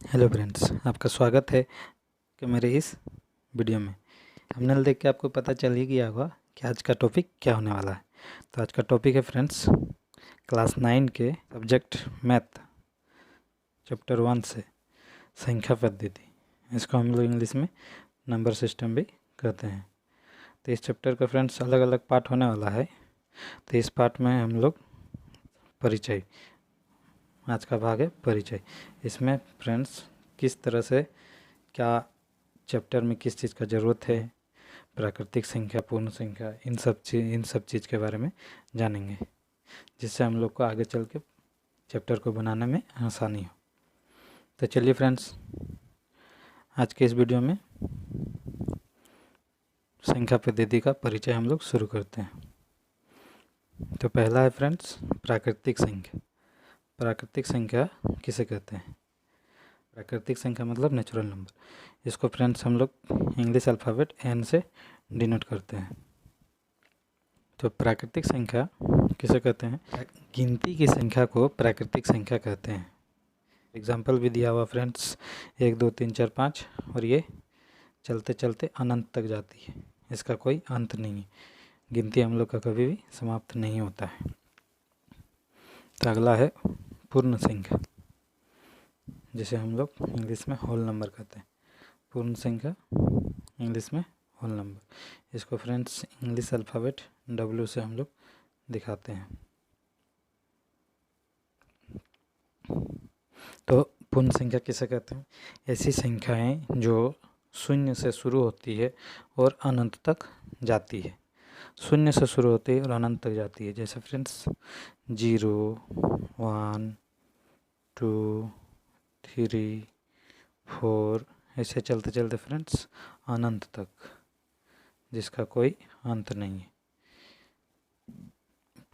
Hello friends, आपका स्वागत है कि मेरे इस वीडियो में। थंबनेल देख के आपको पता चल ही गया होगा कि आज का टॉपिक क्या होने वाला है। तो आज का टॉपिक है फ्रेंड्स, क्लास 9 के सब्जेक्ट मैथ चैप्टर 1 से संख्या पद्धति। इसको हम लोग इंग्लिश में नंबर सिस्टम भी कहते हैं। तो इस चैप्टर का फ्रेंड्स अलग अलग पार्ट होने वाला है। तो इस पार्ट में हम लोग परिचय, आज का भाग है परिचय। इसमें फ्रेंड्स किस तरह से क्या चैप्टर में किस चीज़ का ज़रूरत है, प्राकृतिक संख्या, पूर्ण संख्या, इन सब चीज़ के बारे में जानेंगे, जिससे हम लोग को आगे चल के चैप्टर को बनाने में आसानी हो। तो चलिए फ्रेंड्स, आज के इस वीडियो में संख्या पद्धति का परिचय हम लोग शुरू करते हैं। तो पहला है फ्रेंड्स प्राकृतिक संख्या। प्राकृतिक संख्या किसे कहते हैं? प्राकृतिक संख्या मतलब नेचुरल नंबर। इसको फ्रेंड्स हम लोग इंग्लिश अल्फ़ाबेट एन से डिनोट करते हैं। तो प्राकृतिक संख्या किसे कहते हैं? गिनती की संख्या को प्राकृतिक संख्या कहते हैं। एग्जाम्पल भी दिया हुआ फ्रेंड्स, 1 2 3 4 5, और ये चलते चलते अनंत तक जाती है। इसका कोई अंत नहीं है। गिनती हम लोग का कभी भी समाप्त नहीं होता है। तो अगला है पूर्ण संख्या, जिसे हम लोग इंग्लिश में होल नंबर कहते हैं। पूर्ण संख्या इंग्लिश में होल नंबर। इसको फ्रेंड्स इंग्लिश अल्फ़ाबेट W से हम लोग दिखाते हैं। तो पूर्ण संख्या किसे कहते हैं? ऐसी संख्याएं जो शून्य से शुरू होती है और अनंत तक जाती है। शून्य से शुरू होती है और अनंत तक जाती है। जैसे फ्रेंड्स 0 1 2 3 4, ऐसे चलते चलते फ्रेंड्स अनंत तक, जिसका कोई अंत नहीं है।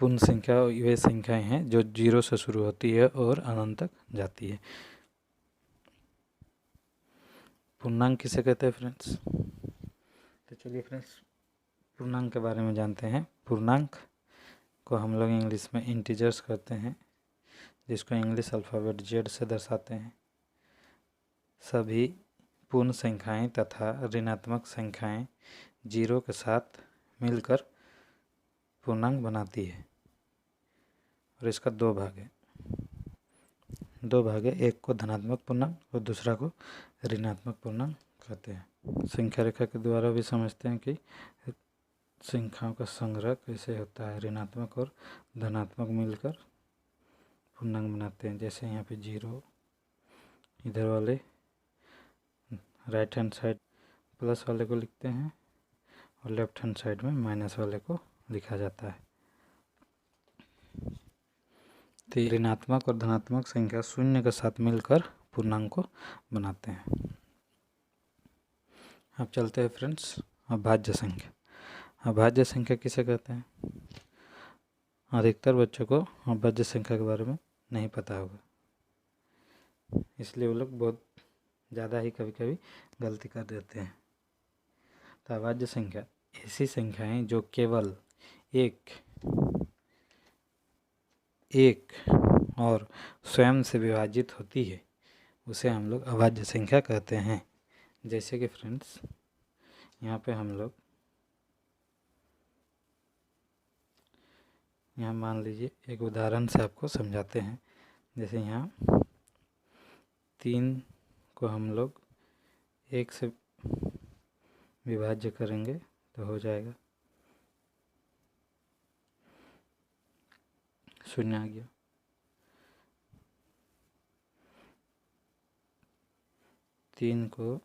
पूर्ण संख्या वे संख्याएं हैं जो 0 से शुरू होती है और अनंत तक जाती है। पूर्णांक किसे कहते हैं फ्रेंड्स? तो चलिए फ्रेंड्स पूर्णांक के बारे में जानते हैं। पूर्णांक को हम लोग इंग्लिश में इंटीजर्स कहते हैं, जिसको इंग्लिश अल्फ़ाबेट Z से दर्शाते हैं। सभी पूर्ण संख्याएं तथा ऋणात्मक संख्याएं 0 के साथ मिलकर पूर्णांक बनाती है, और इसका दो भाग है। एक को धनात्मक पूर्णांक और दूसरा को ऋणात्मक पूर्णांक कहते हैं। संख्या रेखा के द्वारा भी समझते हैं कि संख्याओं का संग्रह कैसे होता है। ऋणात्मक और धनात्मक मिलकर पूर्णांक बनाते हैं। जैसे यहाँ पे 0, इधर वाले राइट हैंड साइड प्लस वाले को लिखते हैं और लेफ्ट हैंड साइड में माइनस वाले को लिखा जाता है। तो ऋणात्मक और धनात्मक संख्या शून्य के साथ मिलकर पूर्णांक को बनाते हैं। अब चलते हैं फ्रेंड्स अभाज्य संख्या। अभाज्य संख्या किसे कहते हैं? अधिकतर बच्चों को अभाज्य संख्या के बारे में नहीं पता होगा, इसलिए वो लोग बहुत ज़्यादा ही कभी कभी गलती कर देते हैं। तो अभाज्य संख्या ऐसी संख्याएं जो केवल एक और स्वयं से विभाजित होती है, उसे हम लोग अभाज्य संख्या कहते हैं। जैसे कि फ्रेंड्स यहाँ पे हम लोग यहाँ मान लीजिए, एक उदाहरण से आपको समझाते हैं। जैसे यहाँ 3 को हम लोग 1 से विभाज्य करेंगे तो हो जाएगा 0 आ गया। 3 को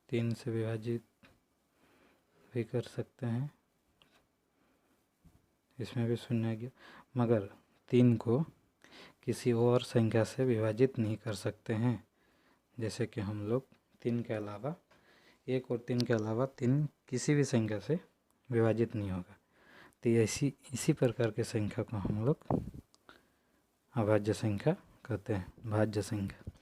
3 से विभाजित भी कर सकते हैं, इसमें भी 0 आ गया। मगर 3 को किसी और संख्या से विभाजित नहीं कर सकते हैं। जैसे कि हम लोग 3 के अलावा 1 और 3 के अलावा 3 किसी भी संख्या से विभाजित नहीं होगा। तो इसी प्रकार के संख्या को हम लोग अभाज्य संख्या कहते हैं। भाज्य संख्या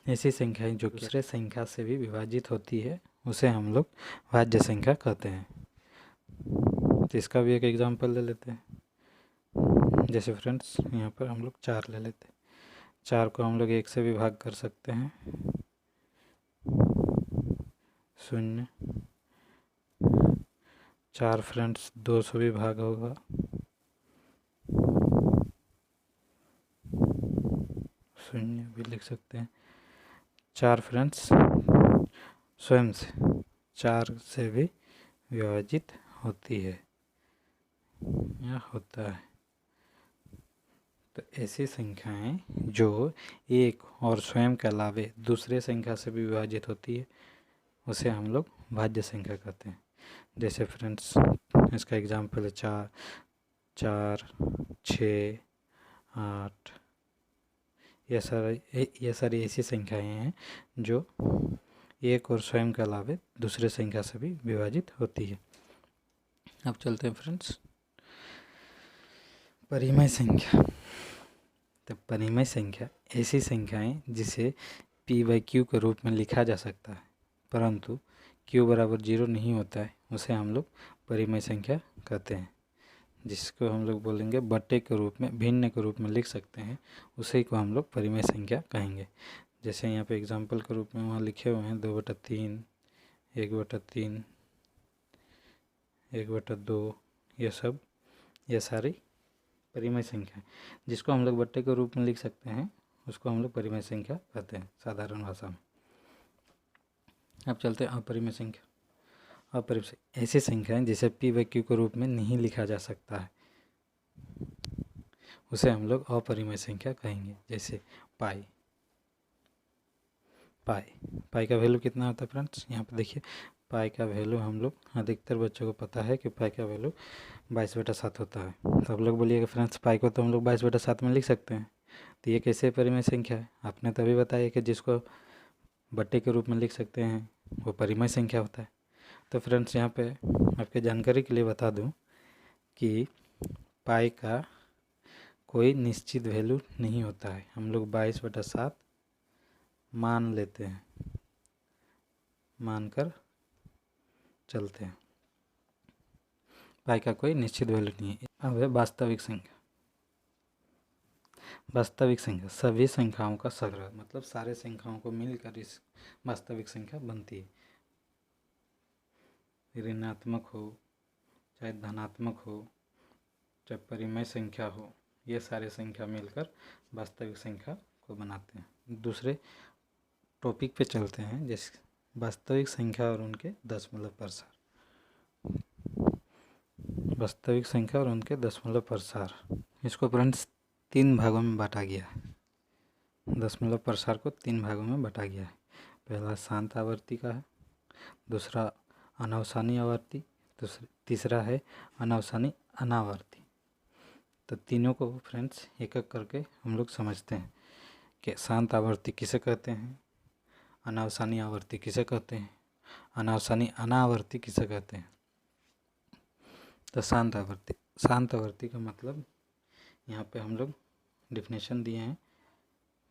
ऐसी संख्याएं जो दूसरे संख्या से भी विभाजित होती है, उसे हम लोग भाज्य संख्या कहते हैं। तो इसका भी एक एग्जांपल ले लेते हैं। जैसे फ्रेंड्स यहाँ पर हम लोग 4 ले लेते हैं। 4 को हम लोग 1 से भी भाग कर सकते हैं, 0। 4 फ्रेंड्स 2 से भी भाग होगा, 0 भी लिख सकते हैं। 4 फ्रेंड्स स्वयं से 4 से भी विभाजित होती है या होता है। तो ऐसी संख्याएं जो एक और स्वयं के अलावे दूसरे संख्या से भी विभाजित होती है उसे हम लोग भाज्य संख्या कहते हैं। जैसे फ्रेंड्स इसका एग्जाम्पल है 4, 4, 6, 8। ये सारी ऐसी संख्याएं हैं जो एक और स्वयं के अलावे दूसरे संख्या से भी विभाजित होती है। अब चलते हैं फ्रेंड्स परिमेय संख्या। तो परिमेय संख्या ऐसी संख्याएं जिसे p/q के रूप में लिखा जा सकता है, परंतु q बराबर 0 नहीं होता है, उसे हम लोग परिमेय संख्या कहते हैं। जिसको हम लोग बोलेंगे बट्टे के रूप में, भिन्न के रूप में लिख सकते हैं, उसी को हम लोग परिमेय संख्या कहेंगे। जैसे यहाँ पे एग्जाम्पल के रूप में वहाँ लिखे हुए हैं 2/3, 1/3, 1/2, ये सारी परिमेय संख्या है। जिसको हम लोग बट्टे के रूप में लिख सकते हैं उसको हम लोग परिमेय संख्या कहते हैं साधारण भाषा में। अब चलते हैं अपरिमेय संख्या। अपरिमेय ऐसी संख्याएं जिसे p/q के रूप में नहीं लिखा जा सकता है, उसे हम लोग अपरिमेय संख्या कहेंगे। जैसे पाई का वैल्यू कितना होता है फ्रेंड्स? यहाँ पे देखिए पाई का वैल्यू हम लोग अधिकतर बच्चों को पता है कि पाई का वैल्यू 22/7 होता है। तो आप लोग बोलिएगा फ्रेंड्स पाई को तो हम लोग 22/7 में लिख सकते हैं, तो ये कैसे परिमेय संख्या है? आपने तभी बताया कि जिसको बट्टे के रूप में लिख सकते हैं वो परिमेय संख्या होता है। तो फ्रेंड्स यहाँ पे आपके जानकारी के लिए बता दूँ कि पाई का कोई निश्चित वैल्यू नहीं होता है। हम लोग 22/7 मान लेते हैं, मानकर चलते हैं। पाई का कोई निश्चित वैल्यू नहीं है। अब है वास्तविक संख्या। वास्तविक संख्या सभी संख्याओं का संग्रह, मतलब सारे संख्याओं को मिलकर इस वास्तविक संख्या बनती है। ऋणात्मक हो चाहे धनात्मक हो चाहे परिमेय संख्या हो, ये सारे संख्या मिलकर वास्तविक संख्या को बनाते हैं। दूसरे टॉपिक पे चलते हैं, जैसे वास्तविक संख्या और उनके दशमलव प्रसार। वास्तविक संख्या और उनके दशमलव प्रसार, इसको फ्रेंड्स 3 भागों में बांटा गया है। दशमलव प्रसार को 3 भागों में बांटा गया है। पहला शांत आवर्ती का है, दूसरा अनावसानी आवर्ती, तीसरा है अनावसानी अनावर्ती। तो तीनों को फ्रेंड्स एक एक करके हम लोग समझते हैं कि शांत आवर्ती किसे कहते हैं, अनावसानी आवर्ती किसे कहते हैं, अनावसानी अनावर्ती किसे कहते हैं। तो शांत आवर्ती का मतलब यहाँ पे हम लोग डिफिनेशन दिए हैं,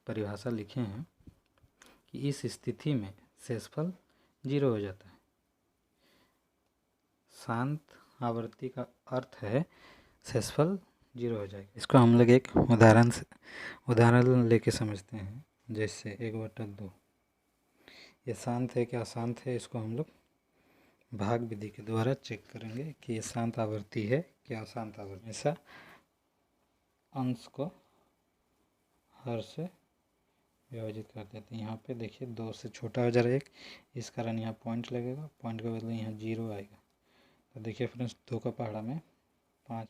परिभाषा लिखे हैं कि इस स्थिति में शेषफल 0 हो जाता है। शांत आवर्ती का अर्थ है शेषफल 0 हो जाएगा। इसको हम लोग एक उदाहरण लेके समझते हैं। जैसे 1/2 ये शांत है क्या अशांत है, इसको हम लोग भाग विधि के द्वारा चेक करेंगे कि ये शांत आवर्ती है क्या अशांत आवर्ती। ऐसा अंश को हर से विभाजित कर देते हैं। यहाँ पे देखिए 2 से छोटा हो जा रहा है 1, इस कारण यहाँ पॉइंट लगेगा, पॉइंट के बदले यहाँ 0 आएगा। तो देखिए फ्रेंड्स 2 का पहाड़ा में 5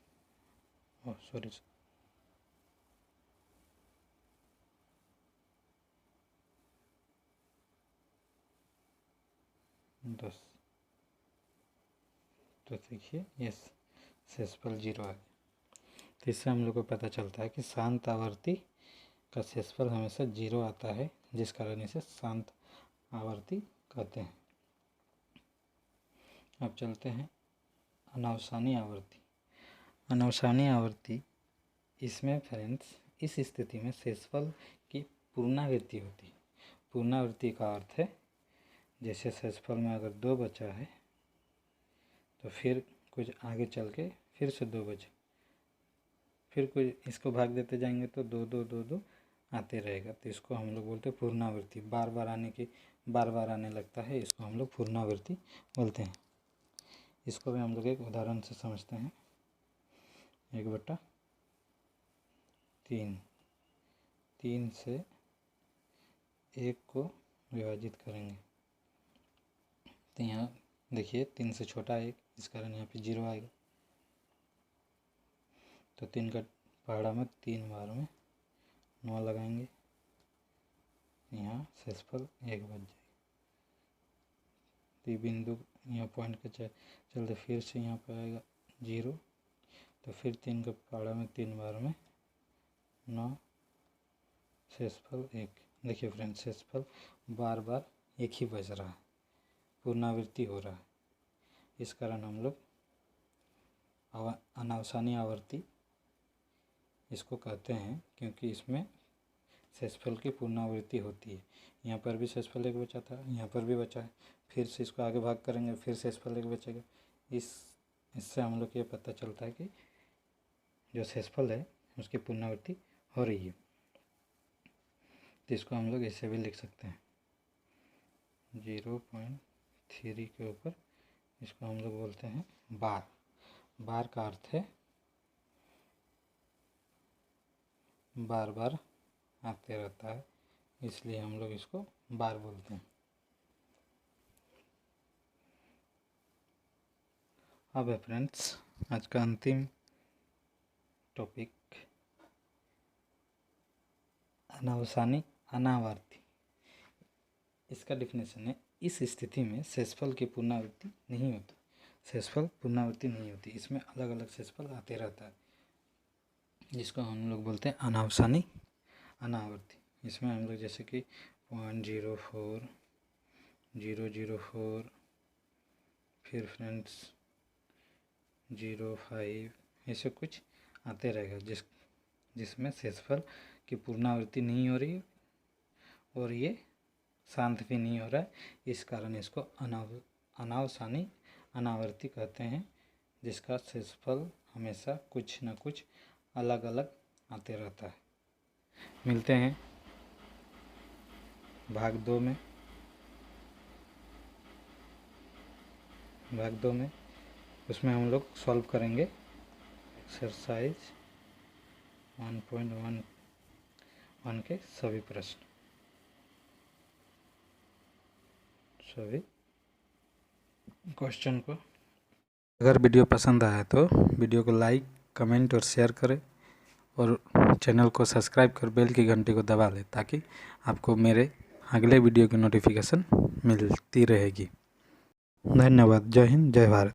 10। तो देखिए ये शेषफल 0 आ गया। तो इससे हम लोग को पता चलता है कि शांत आवर्ती का शेषफल हमेशा 0 आता है, जिस कारण इसे शांत आवर्ती कहते हैं। अब चलते हैं अनावसानी आवर्ती। अनावसानी आवर्ती, इसमें फ्रेंड्स इस स्थिति में शेषफल की पुनरावृत्ति होती है। पुनरावृत्ति का अर्थ है जैसे शेषफल में अगर 2 बचा है तो फिर कुछ आगे चल के फिर से 2 बचे, फिर कुछ इसको भाग देते जाएंगे तो 2 2 2 2 आते रहेगा, तो इसको हम लोग बोलते हैं पुनरावृत्ति। बार बार आने लगता है, इसको हम लोग पुनरावृत्ति बोलते हैं। इसको भी हम लोग एक उदाहरण से समझते हैं। 1/3, 3 से 1 को विभाजित करेंगे तो यहाँ देखिए 3 से छोटा 1, इस कारण यहाँ पे 0 आएगा। तो 3 का पहाड़ा में 3 बार में 9 लगाएंगे, यहाँ शेषफल 1 बच जाएगा। तो बिंदु यहाँ पॉइंट के चलते फिर से यहाँ पे आएगा 0, तो फिर 3 का पहाड़ा में 3 बार में 9, शेषफल 1। देखिए फ्रेंड्स, शेषफल बार बार एक ही बच रहा है, पुनरावृत्ति हो रहा है। इस कारण हम लोग अनावसानी आवर्ती इसको कहते हैं, क्योंकि इसमें शेषफल की पुनरावृत्ति होती है। यहाँ पर भी शेषफल 1 बचा था, यहाँ पर भी बचा है, फिर से इसको आगे भाग करेंगे, फिर शेषफल 1 बचेगा। इससे हम लोग ये पता चलता है कि जो शेषफल है उसकी पुनरावृत्ति हो रही है। तो इसको हम लोग ऐसे भी लिख सकते हैं, 0.3 के ऊपर इसको हम लोग बोलते हैं बार। बार का अर्थ है बार बार आते रहता है, इसलिए हम लोग इसको बार बोलते हैं। अब है फ्रेंड्स आज का अंतिम टॉपिक, अनावसानी अनावर्ती। इसका डेफिनेशन है, इस स्थिति में शेषफल की पुनरावृत्ति नहीं होती। शेषफल पुनरावृत्ति नहीं होती, इसमें अलग अलग शेषफल आते रहता है, जिसको हम लोग बोलते हैं अनावसानी अनावर्ती। इसमें हम लोग जैसे कि 0.04, 0.04, फिर फ्रेंड्स 0.5, ऐसे कुछ आते रहेगा जिसमें शेषफल की पुनरावृत्ति नहीं हो रही है और ये शांत भी नहीं हो रहा है। इस कारण इसको अनावसानी अनावर्ती कहते हैं, जिसका शेषफल हमेशा कुछ न कुछ अलग अलग आते रहता है। मिलते हैं भाग 2 में। भाग 2 में उसमें हम लोग सॉल्व करेंगे एक्सरसाइज 1.1 के सभी प्रश्न, सभी क्वेश्चन को। अगर वीडियो पसंद आया तो वीडियो को लाइक, कमेंट और शेयर करें, और चैनल को सब्सक्राइब कर बेल की घंटी को दबा लें, ताकि आपको मेरे अगले वीडियो की नोटिफिकेशन मिलती रहेगी। धन्यवाद। जय हिंद, जय भारत।